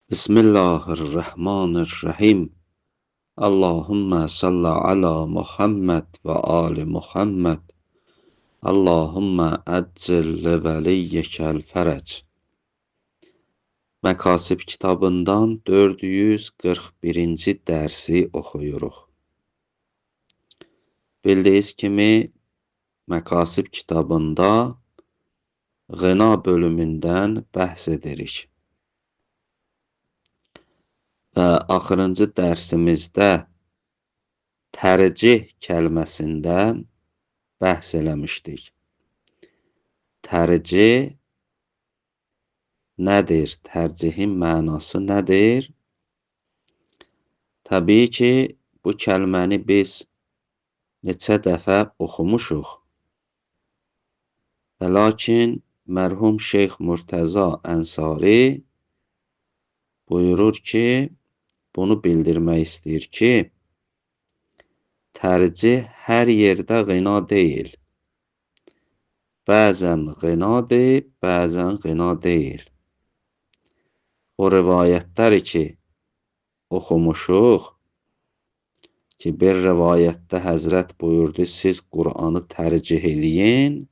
Bismillahirrahmanirrahim. Allahümme salli ala Muhammed ve ali Muhammed. Allahümme əccil li veliyyekel fərəc. Məkasib kitabından 441-ci dərsi oxuyuruq. Bildiyiniz kimi, Məkasib kitabında Ğina bölümündən bəhs edirik. Və axırıncı dərsimizdə tərcih kəlməsindən bəhs eləmişdik. Tərcih nədir? Tərcihin mənası nədir? Təbii ki, bu kəlməni biz neçə dəfə oxumuşuq. Və lakin mərhum Şeyx Murtəza Ənsari buyurur ki, bunu bildirmək istəyir ki, tərcih hər yerdə ğina deyil. Bəzən ğinadır, bəzən ğina deyil. O rivayətləri ki, oxumuşuq ki, bir rivayətdə Həzrət buyurdu, siz Qur'anı tərcih eləyin.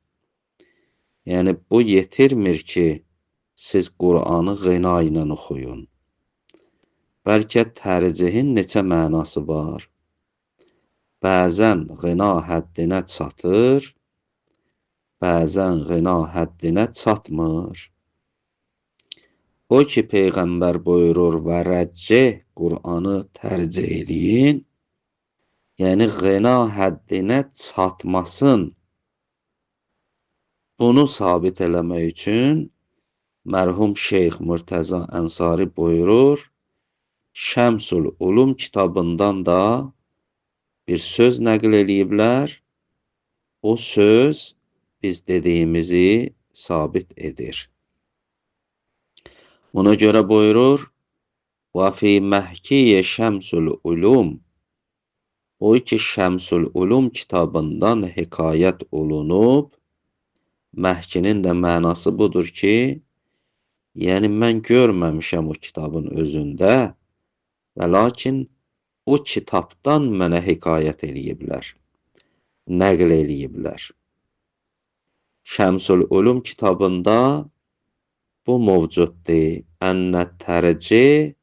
Yəni, bu yetirmir ki, siz Qur'anı ğina ilə oxuyun. Bəlkə tərcihin neçə mənası var. Bəzən ğina həddinə çatır, bəzən ğina həddinə çatmır. O ki, Peyğəmbər buyurur və rəccih, Qur'anı tərcih eləyin, yəni ğina həddinə çatmasın. Bunu sabit eləmək üçün mərhum Şeyx Murtəza Ənsari buyurur, Şəmsul Ulum kitabından da bir söz nəql eləyiblər. O söz biz dediyimizi sabit edir. Ona görə buyurur, və fi məhkiyyə Şəmsul Ulum, o ki Şəmsul Ulum kitabından hekayət olunub, məhkinin də mənası budur ki, yəni mən görməmişəm o kitabın özündə, və lakin o kitabdan mənə hekayət eləyiblər, nəql eləyiblər. Şəmsul Ulum kitabında bu mövcuddur. Ənə tərcih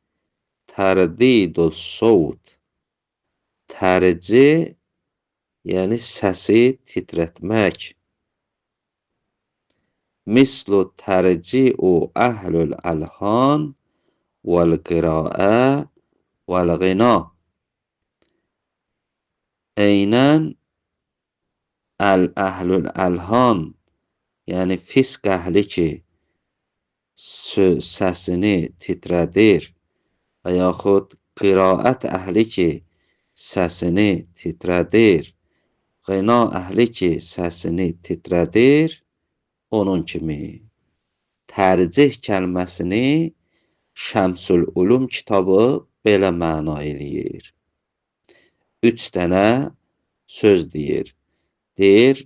tərdidus sovt. Tərcih, yəni səsi titrətmək. Mislu tərci'u əhlül əlhan vəl-qiraə vəl-ğina. Eynən əhlül əlhan, yəni fisq əhli ki, səsini titrədir və yaxud qiraət əhli ki, səsini titrədir, ğina əhli ki, səsini titrədir, onun kimi. Tərcih kəlməsini Şəmsul Ulum kitabı belə məna eləyir. 3 dənə söz deyir. Deyir,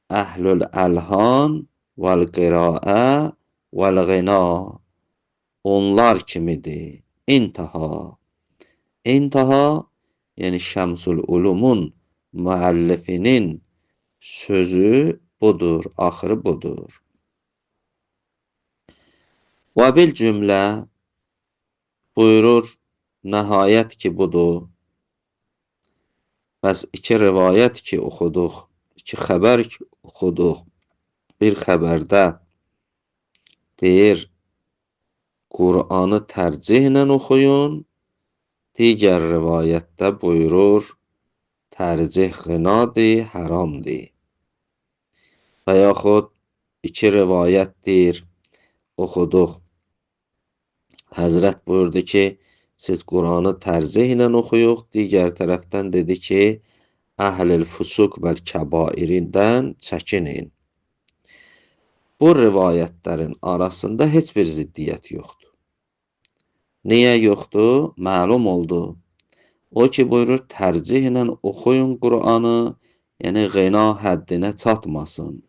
əhlül əlhan vəl-qiraə vəl-ğina. Onlar kimidir. İntaha. İntaha, yəni Şəmsul Ulumun müəllifinin sözü budur, axırı budur. Və bil cümlə buyurur, nəhayət ki budur. Bəs 2 rivayət ki oxuduq, 2 xəbər ki oxuduq, bir xəbərdə deyir, Qur'anı tərcihlə oxuyun, digər rivayətdə buyurur, tərcih ğinadır, haramdır. Və yaxud 2 rivayətdir, oxuduq. Həzrət buyurdu ki, siz Qur'anı tərzihlə oxuyuq, digər tərəfdən dedi ki, əhl-i fusuq və kəbairindən çəkinin. Bu rivayətlərin arasında heç bir ziddiyyət yoxdur. Niyə yoxdur? Məlum oldu. O ki buyurur, tərcihlə oxuyun Qur'anı, yəni ğina həddinə çatmasın.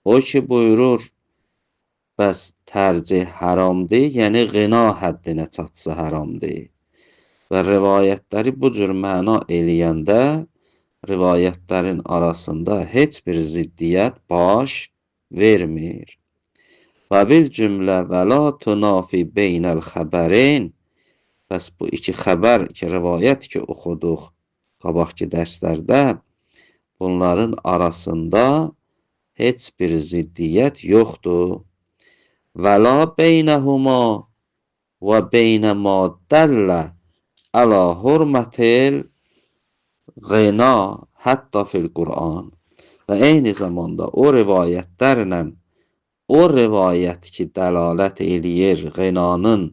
O ki buyurur, bəs tərcih haramdır, yəni qina həddinə çatsa haramdır. Və rivayətləri bu cür məna eləyəndə rivayətlərin arasında heç bir ziddiyyət baş vermir. Və bil cümlə və la tunafi beynəl xəbərin. Bəs bu iki xəbər ki, rivayət ki oxuduq qabaqki dərslərdə, bunların arasında heç bir ziddiyyət yoxdur. Və la beynəhuma və beynə ma dəllə əla hurmətil qina hətta fil Qur'an. Və eyni zamanda o rivayətlərlə o rivayət ki dəlalət eləyir qinanın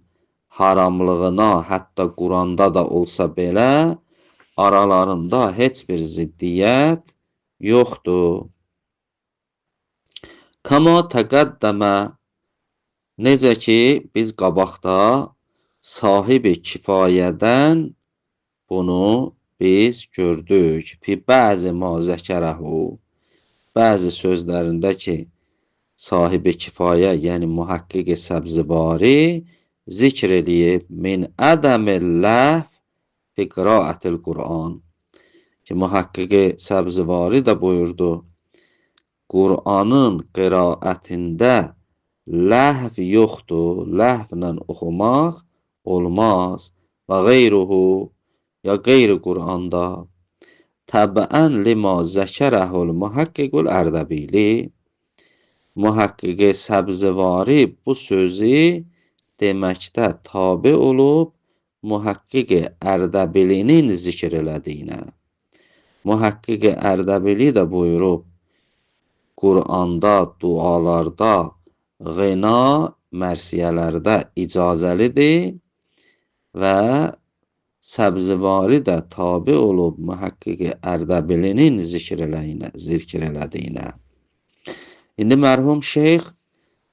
haramlığına, hətta Quranda da olsa belə, aralarında heç bir ziddiyyət yoxdur. Kama təqəddəmə, necə ki biz qabaqda sahibi kifayədən bunu biz gördük. Fi bəzi ma zəkərəhu, bəzi sözlərində ki sahibi kifayə, yəni muhaqqiq Səbzəvari zikr edib min ədəmil ləhv fi qiraətil Qur'an, ki muhaqqiq Səbzəvari də buyurdu, Qur'anın qiraətində ləhv yoxdur, ləhvlə oxumaq olmaz. Və qeyruhu, ya qeyri Qur'anda təbəən lima zəkərəhul muhaqqiqul Ərdəbili, muhaqqiq Səbzəvari bu sözü deməkdə tabe olub muhaqqiq Ərdəbilinin zikr elədiyinə. Muhaqqiq Ərdəbili də buyurub, Qur'anda, dualarda, qina, mərsiyələrdə icazəlidir və Səbzəvari də tabe olub muhaqqiq Ərdəbilinin zikr elədiyinə. İndi mərhum şeyx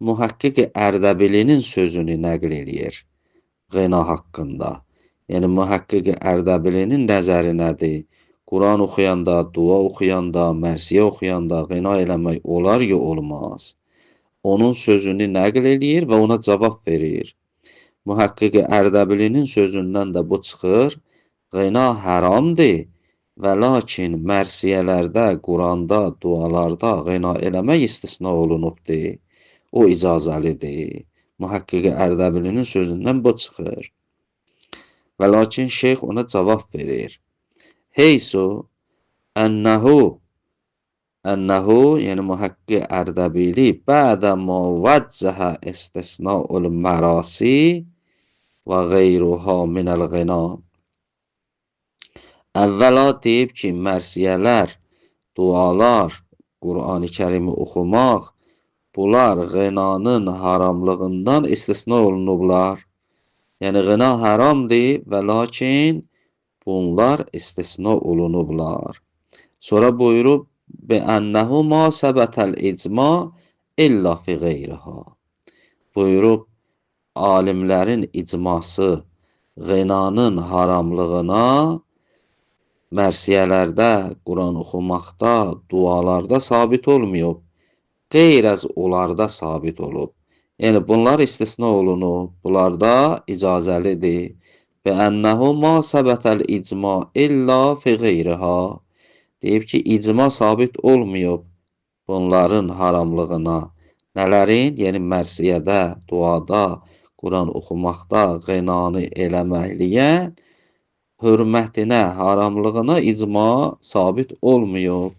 muhaqqiq Ərdəbilinin sözünü nəql eləyir qina haqqında. Yəni muhaqqiq Ərdəbilinin nəzəri nədir? Quran oxuyanda, dua oxuyanda, mərsiyə oxuyanda qina eləmək olar ya olmaz. Onun sözünü nəql eləyir və ona cavab verir. Muhaqqiq Ərdəbilinin sözündən də bu çıxır, qina haramdır və lakin mərsiyələrdə, Quranda, dualarda qina eləmək istisna olunubdur. O icazəlidir. Muhaqqiq Ərdəbilinin sözündən bu çıxır. Və lakin şeyx ona cavab verir. Heysu ənəhu, yəni muhaqqiq Ərdəbili bədə ma vəccəhə istisnaul mərasi və qeyruha minəl qina. Əvvəla deyib ki, mərsiyələr, dualar, Qur'an-ı Kərimi oxumaq, bunlar qinanın haramlığından istisna olunublar. Yəni qina haramdır və lakin bunlar istisna olunublar. Sonra buyurub, Bə'ənəhu ma səbətəl icma illa fi qeyriha. Buyurub, alimlərin icması qinanın haramlığına mərsiyələrdə, Quran oxumaqda, dualarda sabit olmayıb. Qeyr-əz onlarda sabit olub. Yəni bunlar istisna olunub, bunlarda icazəlidir. Bə'ənəhu ma səbətəl icma illa fi qeyriha. Deyib ki, icma sabit olmayıb bunların haramlığına. Nələrin? Yəni mərsiyədə, duada, Quran oxumaqda qinanı eləməkliyən hörmətinə, haramlığına icma sabit olmayıb.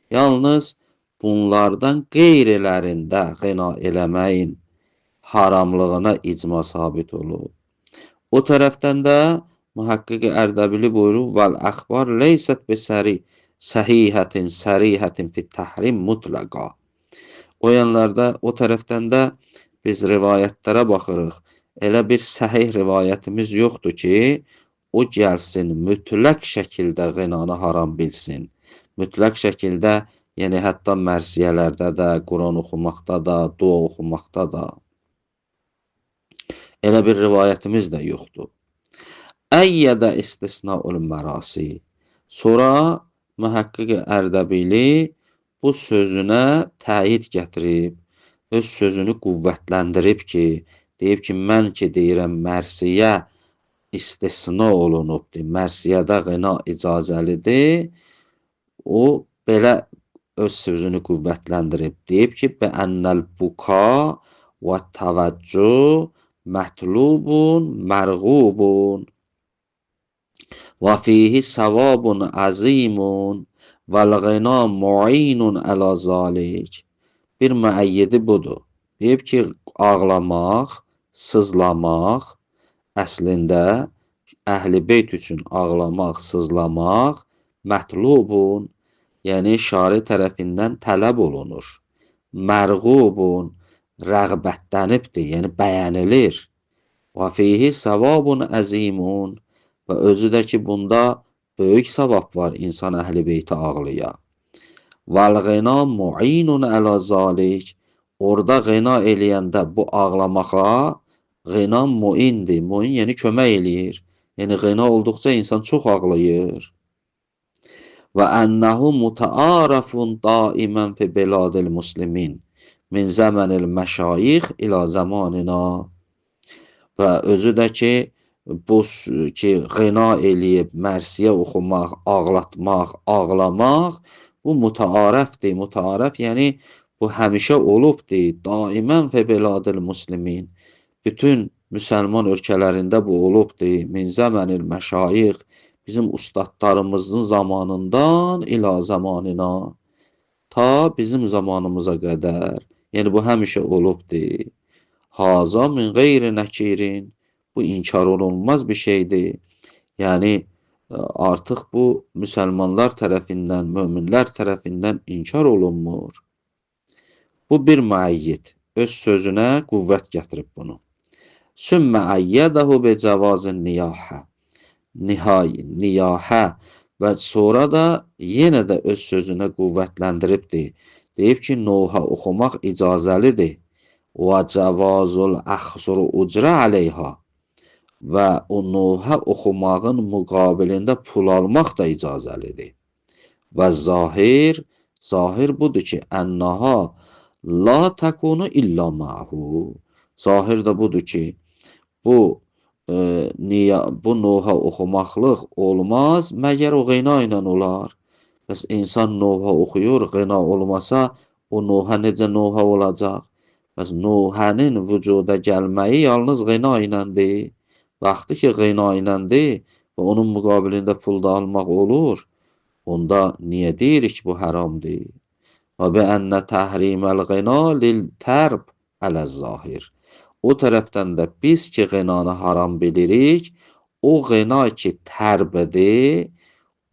Yalnız bunlardan qeyrilərində qina eləməyin haramlığına icma sabit olub. O tərəfdən də muhaqqiq Ərdəbili buyurub, vəl əxbar leysət besəri səhihətin, sərihətin fit təhrim mutlaqa. O yanlarda, o tərəfdən də biz rivayətlərə baxırıq. Elə bir səhih rivayətimiz yoxdur ki, o gəlsin mütləq şəkildə qinanı haram bilsin. Mütləq şəkildə, yəni hətta mərsiyələrdə də, Quran oxumaqda da, dua oxumaqda da. Elə bir rivayətimiz də yoxdur. Əyyədə istisnaul mərasi. Sonra muhaqqiq Ərdəbili bu sözünə təyid gətirib. öz sözünü qüvvətləndirib ki, deyib ki, mən ki deyirəm mərsiyə istisna olunubdur, mərsiyədə qina icazəlidir. O belə öz sözünü qüvvətləndirib. Deyib ki, bəənnəl buka və təvəccüh mətlubun mərğubun və fihi savabun azimun vəl-ğina mu'inun əla zalik. Bir müəyyidi budur. Deyib ki, ağlamaq, sızlamaq əslində əhl-i beyt üçün ağlamaq, sızlamaq mətlubun, yəni şari tərəfindən tələb olunur. Mərğubun, rəğbətlənibdir, yəni bəyənilir. Və fihi savabun əzimun, və özü də ki, bunda böyük savab var insan əhl-i beyti ağlıya. Vəl-ğina mu'inun əla zalik, orada qina eləyəndə bu ağlamaqla qina muindir. Muin yəni kömək eləyir. Yəni qina olduqca insan çox ağlayır. Və ənəhu mutəarafun daimən fi beladil muslimin min zəmənil məşayix ilə zamanina. Və özü də ki, bu ki, qina eləyib, mərsiyə oxumaq, ağlatmaq, ağlamaq, bu mütəarəfdir. Mütəarəf yəni bu həmişə olubdur. Daimən fe beladil muslimin. Bütün müsəlman ölkələrində bu olubdur. Min zəmənil məşayix, bizim ustadlarımızın zamanından ilə zamanına, ta bizim zamanımıza qədər. Yəni bu həmişə olubdur. Haza min qeyri nəkirin, bu inkar olunmaz bir şeydir. Yəni artıq bu müsəlmanlar tərəfindən, möminlər tərəfindən inkar olunmur. Bu bir müəyyid, öz sözünə qüvvət gətirib bunu. Sümmə əyyədəhu bi cavazın niyahə, niyahə və sonra da yenə də öz sözünə qüvvətləndiribdir. Deyib ki, noha oxumaq icazəlidir. Və cavazul əxsuru ucrə aleyha, və o noha oxumağın müqabilində pul almaq da icazəlidir. Və zahir budur ki, ənnaha la təkunu illə məhu. Zahir də budur ki, bu noha oxumaqlıq olmaz, məgər o qina ilə olar. Bəs insan noha oxuyur, qina olmasa, o noha necə noha olacaq? Bəs nohənin vücuda gəlməyi yalnız qina iləndir. Vaxtı ki, qina iləndir və onun müqabilində pul da almaq olur, onda niyə deyirik bu haramdır? Və bəənnə təhriməl qina lil tərb ələz-zahir. O tərəfdən də biz ki, qinanı haram bilirik, o qina ki, tərbidir,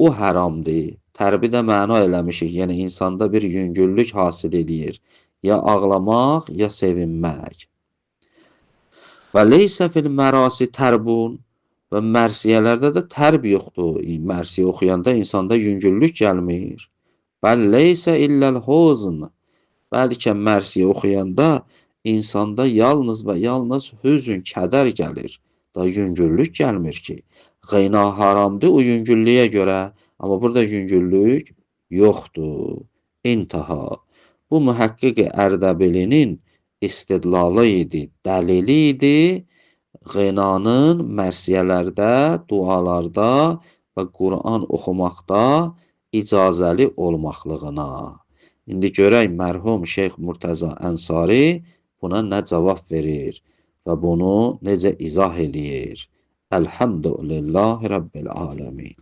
o haramdır. Tərbi də məna eləmişik, yəni insanda bir yüngüllük hasil edir. Ya ağlamaq, ya sevinmək. Və leysə fil mərasi tərbun, və mərsiyələrdə də tərb yoxdur. Mərsiyə oxuyanda insanda yüngüllük gəlmir. Bəl leysə illəl huzn, bəlkə mərsiyə oxuyanda insanda yalnız və yalnız hüzün, kədər gəlir. Da yüngüllük gəlmir ki. Qina haramdır o yüngüllüyə görə, amma burada yüngüllük yoxdur. İntaha. Bu mühəqqiq-i Ərdəbilinin istidlalı idi, dəlili idi, qinanın mərsiyələrdə, dualarda və Quran oxumaqda icazəli olmaqlığına. İndi görək mərhum Şeyx Murtəza Ənsari buna nə cavab verir və bunu necə izah eləyir. Elhamdülillahi Rabbil aləmin.